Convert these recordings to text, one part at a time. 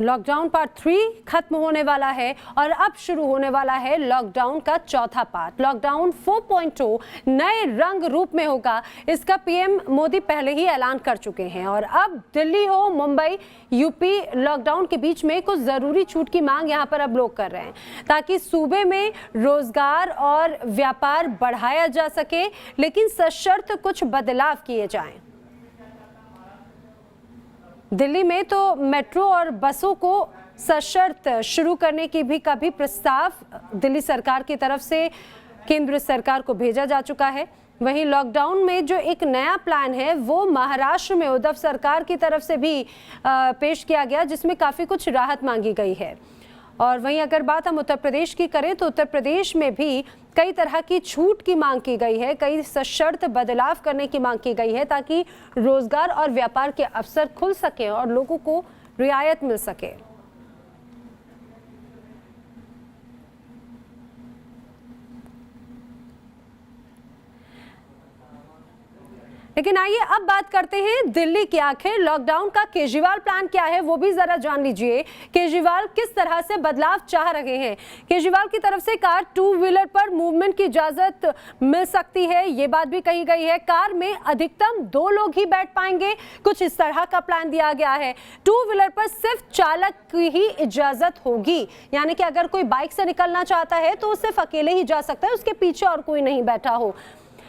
Lockdown part 3 खत्म होने वाला है और अब शुरू होने वाला है लॉकडाउन का चौथा पार्ट। लॉकडाउन 4.0 नए रंग रूप में होगा, इसका पीएम मोदी पहले ही ऐलान कर चुके हैं। और अब दिल्ली हो, मुंबई, यूपी, लॉकडाउन के बीच में कुछ जरूरी छूट की मांग यहां पर अब लोग कर रहे हैं ताकि सूबे में रोजगार और व्यापार बढ़ाया जा सके, लेकिन सशर्त कुछ बदलाव किए जाएं। दिल्ली में तो मेट्रो और बसों को सशर्त शुरू करने की भी प्रस्ताव दिल्ली सरकार की तरफ से केंद्र सरकार को भेजा जा चुका है। वहीं लॉकडाउन में जो एक नया प्लान है वो महाराष्ट्र में उद्धव सरकार की तरफ से भी पेश किया गया, जिसमें काफ़ी कुछ राहत मांगी गई है। और वहीं अगर बात हम उत्तर प्रदेश की करें तो उत्तर प्रदेश में भी कई तरह की छूट की मांग की गई है, कई सशर्त बदलाव करने की मांग की गई है ताकि रोजगार और व्यापार के अवसर खुल सके और लोगों को रियायत मिल सके। लेकिन आइए अब बात करते हैं दिल्ली की। आखिर लॉकडाउन का केजरीवाल प्लान क्या है वो भी जरा जान लीजिए। केजरीवाल किस तरह से बदलाव चाह रहे हैं। केजरीवाल की तरफ से कार 2 व्हीलर पर मूवमेंट की इजाजत मिल सकती है, ये बात भी कही गई है। कार में अधिकतम 2 लोग ही बैठ पाएंगे, कुछ इस तरह का प्लान दिया गया है। 2 व्हीलर पर सिर्फ चालक की ही इजाजत होगी, यानी कि अगर कोई बाइक से निकलना चाहता है तो सिर्फ अकेले ही जा सकता है, उसके पीछे और कोई नहीं बैठा हो।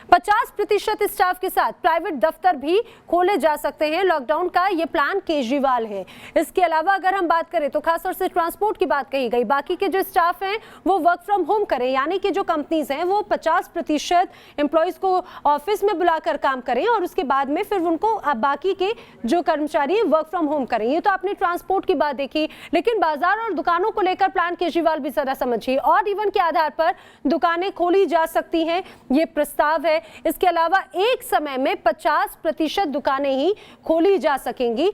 50% स्टाफ के साथ प्राइवेट दफ्तर भी खोले जा सकते हैं। लॉकडाउन का ये प्लान केजरीवाल है। इसके अलावा अगर हम बात करें तो खासतौर से ट्रांसपोर्ट की बात कही गई, बाकी के जो स्टाफ हैं वो वर्क फ्रॉम होम करें, यानी कि जो कंपनीज हैं वो 50% एम्प्लॉयज को ऑफिस में बुलाकर काम करें और उसके बाद में फिर उनको बाकी के जो कर्मचारी वर्क फ्रॉम होम करें। ये तो आपने ट्रांसपोर्ट की बात देखी, लेकिन बाजार और दुकानों को लेकर प्लान केजरीवाल भी जरा समझिए। और इवन के आधार पर दुकानें खोली जा सकती हैं, ये प्रस्ताव है। इसके अलावा एक समय में 50% दुकानें ही खोली जा सकेंगी।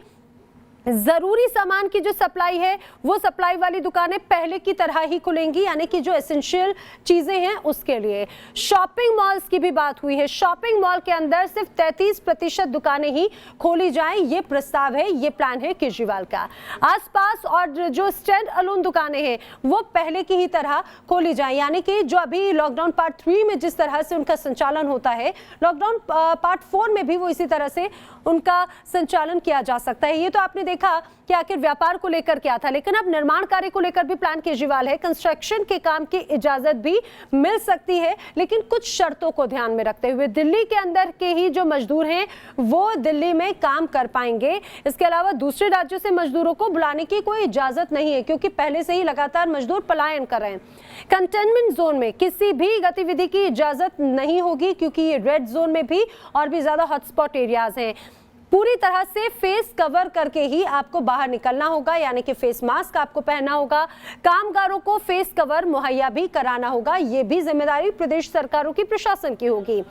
जरूरी सामान की जो सप्लाई है वो सप्लाई वाली दुकानें पहले की तरह ही खुलेंगी, यानी कि जो एसेंशियल चीजें हैं उसके लिए। शॉपिंग मॉल्स की भी बात हुई है। शॉपिंग मॉल के अंदर सिर्फ 33% दुकानें ही खोली जाएं, ये प्रस्ताव है, ये प्लान है केजरीवाल का। आसपास और जो स्टैंड अलोन दुकानें हैं वो पहले की ही तरह खोली जाएं, यानी कि जो अभी लॉकडाउन पार्ट 3 में जिस तरह से उनका संचालन होता है, लॉकडाउन पार्ट 4 में भी वो इसी तरह से उनका संचालन किया जा सकता है। ये तो आपने देखा कि आखिर व्यापार को लेकर क्या था, लेकिन अब निर्माण कार्य को लेकर भी प्लान केजरीवाल है। कंस्ट्रक्शन के काम की इजाजत भी मिल सकती है, लेकिन कुछ शर्तों को ध्यान में रखते हुए। दिल्ली के अंदर के ही जो मजदूर हैं वो दिल्ली में काम कर पाएंगे। इसके अलावा दूसरे राज्यों से मजदूरों को बुलाने की कोई इजाजत नहीं है, क्योंकि पहले से ही लगातार मजदूर पलायन कर रहे हैं। कंटेनमेंट जोन में किसी भी गतिविधि की इजाजत नहीं होगी, क्योंकि ये रेड जोन में भी और भी ज्यादा हॉटस्पॉट एरियाज हैं। पूरी तरह से फेस कवर करके ही आपको बाहर निकलना होगा, यानी कि फेस मास्क आपको पहनना होगा। कामगारों को फेस कवर मुहैया भी कराना होगा, ये भी जिम्मेदारी प्रदेश सरकारों की, प्रशासन की होगी।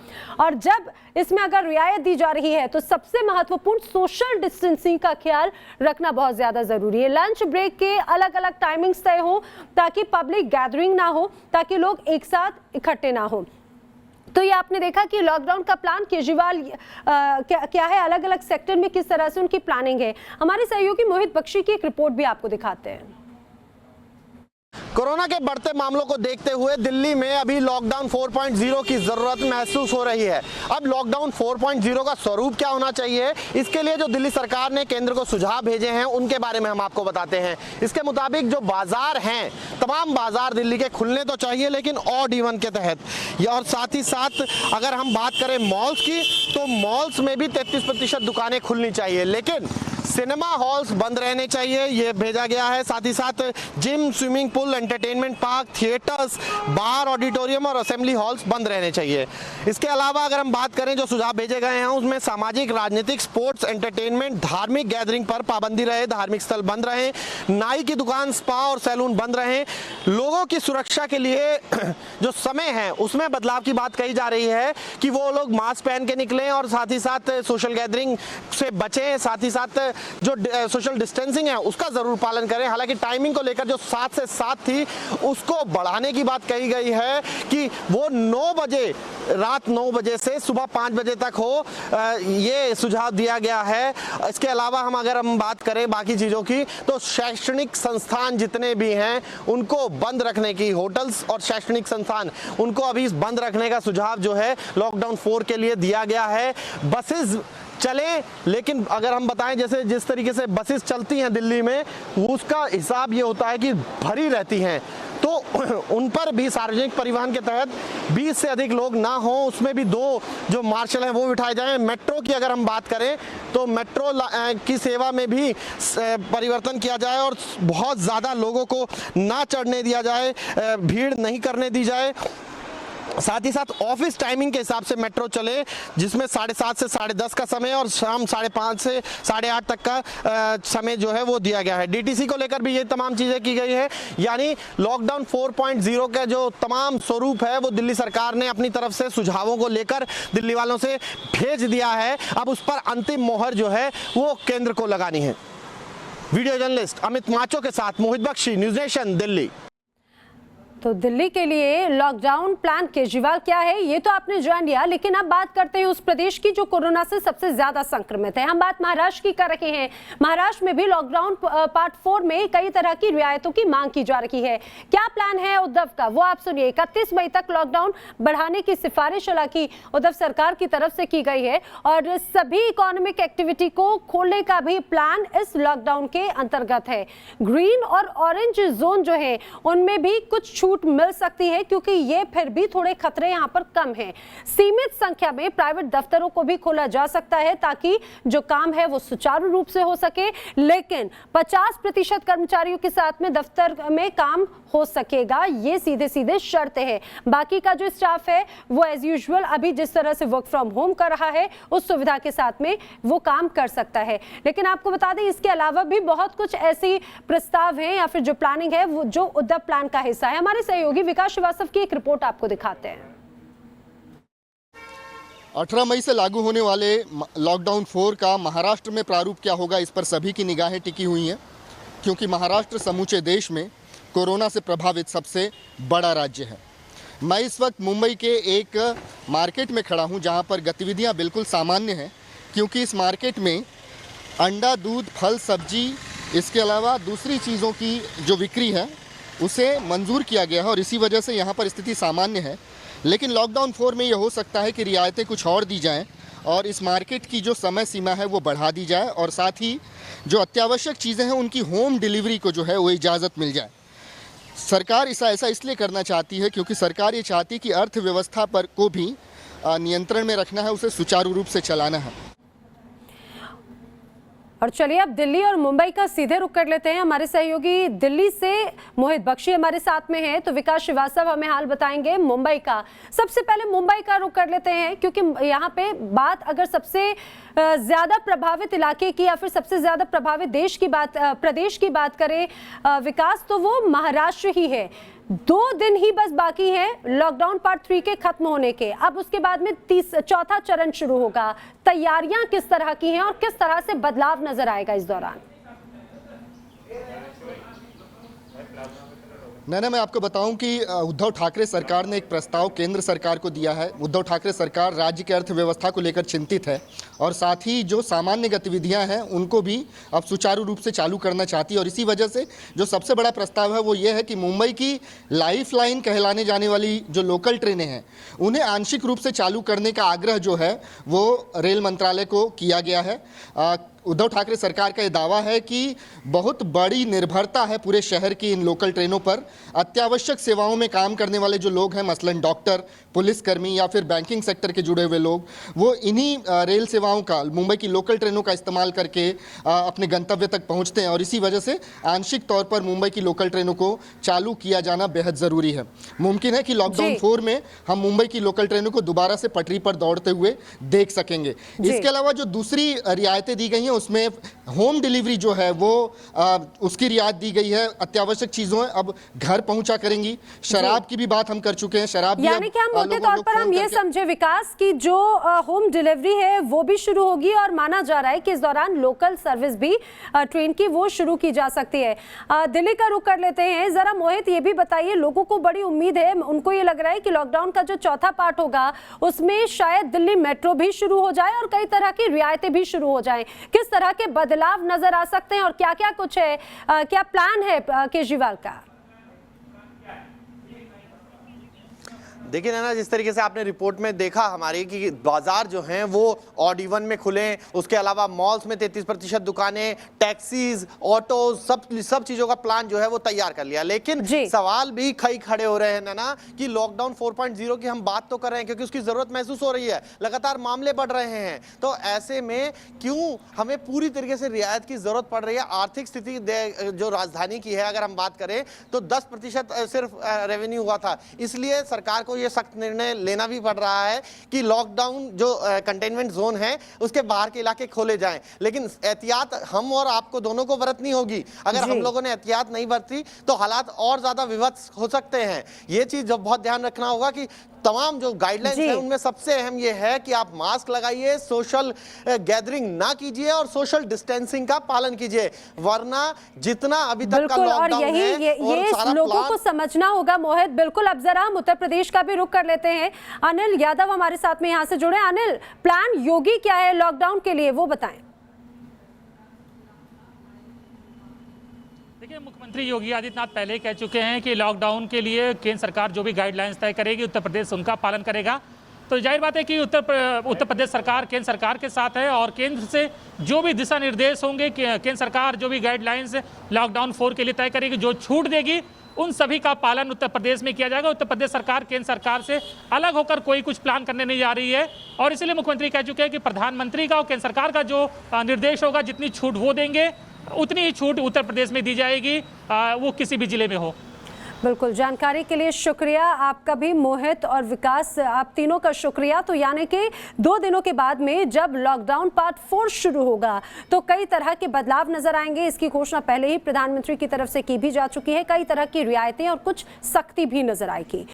और जब इसमें अगर रियायत दी जा रही है तो सबसे महत्वपूर्ण सोशल डिस्टेंसिंग का ख्याल रखना बहुत ज्यादा जरूरी है। लंच ब्रेक के अलग अलग टाइमिंग्स तय हो ताकि पब्लिक गैदरिंग ना हो, ताकि लोग एक साथ इकट्ठे ना हो। तो ये आपने देखा कि लॉकडाउन का प्लान केजरीवाल क्या है, अलग अलग सेक्टर में किस तरह से उनकी प्लानिंग है। हमारे सहयोगी मोहित बख्शी की एक रिपोर्ट भी आपको दिखाते हैं। कोरोना के बढ़ते मामलों को देखते हुए दिल्ली में अभी लॉकडाउन 4.0 की जरूरत महसूस हो रही है। अब लॉकडाउन 4.0 का स्वरूप क्या होना चाहिए, इसके लिए जो दिल्ली सरकार ने केंद्र को सुझाव भेजे हैं उनके बारे में हम आपको बताते हैं। इसके मुताबिक जो बाजार हैं, तमाम बाजार दिल्ली के खुलने तो चाहिए, लेकिन ऑड इवन के तहत। और साथ ही साथ अगर हम बात करें मॉल्स की, तो मॉल्स में भी 33% दुकानें खुलनी चाहिए, लेकिन सिनेमा हॉल्स बंद रहने चाहिए, ये भेजा गया है। साथ ही साथ gym, swimming pool, entertainment park, theatres, bar, auditorium और असेंबली हॉल्स बंद रहने चाहिए। इसके अलावा अगर हम बात करें जो सुझाव भेजे गए हैं उसमें सामाजिक, राजनीतिक, स्पोर्ट्स, एंटरटेनमेंट, धार्मिक गैदरिंग पर पाबंदी रहे, धार्मिक स्थल बंद रहे, नाई की दुकान, स्पा और सैलून बंद रहे। लोगों की सुरक्षा के लिए जो समय है उसमें बदलाव की बात कही जा रही है कि वो लोग मास्क पहन के निकलें और साथ ही साथ सोशल गैदरिंग से बचें। साथ ही साथ जो सोशल डिस्टेंसिंग है उसका जरूर पालन करें। हालांकि टाइमिंग को लेकर जो 7 से 7 थी उसको बढ़ाने की बात कही गई है कि वो 9 बजे, रात 9 बजे से सुबह 5 बजे तक हो, ये सुझाव दिया गया है। इसके अलावा अगर हम बात करें बाकी चीज़ों की, तो शैक्षणिक संस्थान जितने भी हैं उनको बंद रखने की, होटल्स और शैक्षणिक संस्थान उनको अभी बंद रखने का सुझाव जो है लॉकडाउन 4 के लिए दिया गया है। बसेस चले, लेकिन अगर हम बताएं जैसे जिस तरीके से बसेस चलती हैं दिल्ली में, उसका हिसाब ये होता है कि भरी रहती हैं, तो उन पर भी सार्वजनिक परिवहन के तहत 20 से अधिक लोग ना हो, उसमें भी 2 जो मार्शल हैं वो बिठाए जाएं। मेट्रो की अगर हम बात करें तो मेट्रो की सेवा में भी परिवर्तन किया जाए और बहुत ज़्यादा लोगों को ना चढ़ने दिया जाए, भीड़ नहीं करने दी जाए। साथ ही साथ ऑफिस टाइमिंग के हिसाब से मेट्रो चले, जिसमें 7:30 से 10:30 का समय और शाम 5:30 से 8:30 तक का समय जो है वो दिया गया है। डीटीसी को लेकर भी ये तमाम चीज़ें की गई है। यानी लॉकडाउन 4.0 का जो तमाम स्वरूप है वो दिल्ली सरकार ने अपनी तरफ से सुझावों को लेकर दिल्ली वालों से भेज दिया है। अब उस पर अंतिम मोहर जो है वो केंद्र को लगानी है। वीडियो जर्नलिस्ट अमित माचो के साथ मोहित बख्शी, न्यूज़ नेशन, दिल्ली। तो दिल्ली के लिए लॉकडाउन प्लान केजरीवाल क्या है ये तो आपने जान लिया, लेकिन अब बात करते हैं उस प्रदेश की जो कोरोना से सबसे ज्यादा संक्रमित है। हम बात महाराष्ट्र की कर रहे हैं। महाराष्ट्र में भी लॉकडाउन पार्ट 4 में कई तरह की रियायतों की मांग की जा रही है। क्या प्लान है उद्धव का, वो आप सुनिए। 31 मई तक लॉकडाउन बढ़ाने की सिफारिश हालांकि उद्धव सरकार की तरफ से की गई है और सभी इकोनॉमिक एक्टिविटी को खोलने का भी प्लान इस लॉकडाउन के अंतर्गत है। ग्रीन और ऑरेंज जोन जो है उनमें भी कुछ छूट मिल सकती है, क्योंकि ये फिर भी थोड़े खतरे यहां पर कम हैं। सीमित संख्या में प्राइवेट दफ्तरों को भी खोला जा सकता है ताकि जो काम है वो सुचारू रूप से हो सके, लेकिन 50% कर्मचारियों के साथ में दफ्तर में काम हो सकेगा, ये सीधे सीधे शर्त है। बाकी का जो स्टाफ है वो एज यूजुअल अभी जिस तरह से वर्क फ्रॉम होम कर रहा है उस सुविधा के साथ में वो काम कर सकता है। लेकिन आपको बता दें इसके अलावा भी बहुत कुछ ऐसी प्रस्ताव हैं या फिर जो प्लानिंग है वो जो उद्धव प्लान का हिस्सा है। हमारे सहयोगी विकास श्रीवास्तव की एक रिपोर्ट आपको दिखाते हैं। 18 मई से लागू होने वाले लॉकडाउन 4 का महाराष्ट्र में प्रारूप क्या होगा, इस पर सभी की निगाहें टिकी हुई हैं, क्योंकि महाराष्ट्र समूचे देश में कोरोना से प्रभावित सबसे बड़ा राज्य है। मैं इस वक्त मुंबई के एक मार्केट में खड़ा हूं, जहां पर गतिविधियां बिल्कुल सामान्य हैं, क्योंकि इस मार्केट में अंडा, दूध, फल, सब्जी, इसके अलावा दूसरी चीज़ों की जो बिक्री है उसे मंजूर किया गया है और इसी वजह से यहाँ पर स्थिति सामान्य है। लेकिन लॉकडाउन 4 में ये हो सकता है कि रियायतें कुछ और दी जाएं और इस मार्केट की जो समय सीमा है वो बढ़ा दी जाए और साथ ही जो अत्यावश्यक चीज़ें हैं उनकी होम डिलीवरी को जो है वो इजाज़त मिल जाए। सरकार ऐसा इसलिए करना चाहती है क्योंकि सरकार ये चाहती है कि अर्थव्यवस्था पर को भी नियंत्रण में रखना है, उसे सुचारू रूप से चलाना है। और चलिए अब दिल्ली और मुंबई का सीधे रुख कर लेते हैं। हमारे सहयोगी दिल्ली से मोहित बख्शी हमारे साथ में हैं, तो विकास श्रीवास्तव हमें हाल बताएंगे मुंबई का। सबसे पहले मुंबई का रुख कर लेते हैं, क्योंकि यहाँ पे बात अगर सबसे ज्यादा प्रभावित इलाके की या फिर सबसे ज्यादा प्रभावित प्रदेश की बात करें विकास, तो वो महाराष्ट्र ही है। 2 दिन ही बस बाकी है लॉकडाउन पार्ट 3 के खत्म होने के। अब उसके बाद में चौथा चरण शुरू होगा। तैयारियां किस तरह की हैं और किस तरह से बदलाव नजर आएगा इस दौरान? नैना, मैं आपको बताऊं कि उद्धव ठाकरे सरकार ने एक प्रस्ताव केंद्र सरकार को दिया है। उद्धव ठाकरे सरकार राज्य की अर्थव्यवस्था को लेकर चिंतित है और साथ ही जो सामान्य गतिविधियां हैं उनको भी अब सुचारू रूप से चालू करना चाहती है और इसी वजह से जो सबसे बड़ा प्रस्ताव है वो ये है कि मुंबई की लाइफलाइन कहलाने जाने वाली जो लोकल ट्रेनें हैं उन्हें आंशिक रूप से चालू करने का आग्रह जो है वो रेल मंत्रालय को किया गया है। उद्धव ठाकरे सरकार का ये दावा है कि बहुत बड़ी निर्भरता है पूरे शहर की इन लोकल ट्रेनों पर। अत्यावश्यक सेवाओं में काम करने वाले जो लोग हैं, मसलन डॉक्टर, पुलिसकर्मी या फिर बैंकिंग सेक्टर के जुड़े हुए लोग, वो इन्हीं रेल सेवाओं का, मुंबई की लोकल ट्रेनों का इस्तेमाल करके अपने गंतव्य तक पहुंचते हैं और इसी वजह से आंशिक तौर पर मुंबई की लोकल ट्रेनों को चालू किया जाना बेहद ज़रूरी है। मुमकिन है कि लॉकडाउन 4 में हम मुंबई की लोकल ट्रेनों को दोबारा से पटरी पर दौड़ते हुए देख सकेंगे। इसके अलावा जो दूसरी रियायतें दी गई हैं उसमें होम डिलीवरी जो है वो उसकी रियायत दी गई है। अत्यावश्यक चीज़ों अब घर पहुंचा करेंगी। शराब की भी बात हम कर चुके हैं। शराब यानी कि हम मोटे तौर पर हम ये समझे विकास की जो होम डिलीवरी है वो भी भी शुरू होगी और माना जा रहा है कि इस दौरान लोकल सर्विस भी ट्रेन की वो शुरू की जा सकती है। दिल्ली का रुख कर लेते हैं। जरा मोहित ये भी बताइए, लोगों को बड़ी उम्मीद है, उनको ये लग रहा है कि लॉकडाउन का जो चौथा पार्ट होगा उसमें शायद दिल्ली मेट्रो भी शुरू हो जाए और कई तरह की रियायतें भी शुरू हो जाएं। किस तरह के बदलाव नजर आ सकते हैं और क्या क्या कुछ है, क्या प्लान है केजरीवाल का? देखिए ना, जिस तरीके से आपने रिपोर्ट में देखा हमारी कि बाजार जो हैं वो ऑड इवन में खुले, उसके अलावा मॉल्स में 33% दुकानें, टैक्सीज, ऑटो, सब चीजों का प्लान जो है वो तैयार कर लिया। लेकिन सवाल भी कई खड़े हो रहे हैं ना कि लॉकडाउन 4.0 की हम बात तो कर रहे हैं क्योंकि उसकी जरूरत महसूस हो रही है, लगातार मामले बढ़ रहे हैं, तो ऐसे में क्यों हमें पूरी तरीके से रियायत की जरूरत पड़ रही है? आर्थिक स्थिति जो राजधानी की है अगर हम बात करें तो 10% सिर्फ रेवेन्यू हुआ था, इसलिए सरकार को ये सख्त निर्णय लेना भी पड़ रहा है कि लॉकडाउन जो कंटेनमेंट जोन है उसके बाहर के इलाके खोले जाएं। लेकिन एहतियात हम और आपको दोनों को बरतनी होगी। अगर हम लोगों ने एहतियात नहीं बरती तो हालात और ज्यादा विभत्स हो सकते हैं। ये चीज जो बहुत ध्यान रखना होगा कि तमाम जो गाइडलाइंस है उनमें सबसे अहम ये है कि आप मास्क लगाइए, सोशल गैदरिंग ना कीजिए और सोशल डिस्टेंसिंग का पालन कीजिए, वरना जितना अभी तक का लॉकडाउन है ये लोगों को समझना होगा। मोहित, बिल्कुल। अब जरा हम उत्तर प्रदेश का भी रुख कर लेते हैं। अनिल यादव हमारे साथ में यहाँ से जुड़े। अनिल, प्लान योगी क्या है लॉकडाउन के लिए, वो बताएं। देखिए, मुख्यमंत्री योगी आदित्यनाथ पहले ही कह चुके हैं कि लॉकडाउन के लिए केंद्र सरकार जो भी गाइडलाइंस तय करेगी उत्तर प्रदेश उनका पालन करेगा। तो जाहिर बात है कि उत्तर प्रदेश सरकार केंद्र सरकार के साथ है और केंद्र से जो भी दिशा निर्देश होंगे, केंद्र सरकार जो भी गाइडलाइंस लॉकडाउन 4 के लिए तय करेगी, जो छूट देगी, उन सभी का पालन उत्तर प्रदेश में किया जाएगा। उत्तर प्रदेश सरकार केंद्र सरकार से अलग होकर कोई कुछ प्लान करने नहीं जा रही है और इसलिए मुख्यमंत्री कह चुके हैं कि प्रधानमंत्री का और केंद्र सरकार का जो निर्देश होगा, जितनी छूट वो देंगे उतनी ही छूट उत्तर प्रदेश में दी जाएगी, वो किसी भी जिले में हो। बिल्कुल, जानकारी के लिए शुक्रिया आपका भी मोहित और विकास, आप तीनों का शुक्रिया। तो यानी कि 2 दिनों के बाद में जब लॉकडाउन पार्ट 4 शुरू होगा तो कई तरह के बदलाव नजर आएंगे। इसकी घोषणा पहले ही प्रधानमंत्री की तरफ से की भी जा चुकी है। कई तरह की रियायतें और कुछ सख्ती भी नजर आएगी।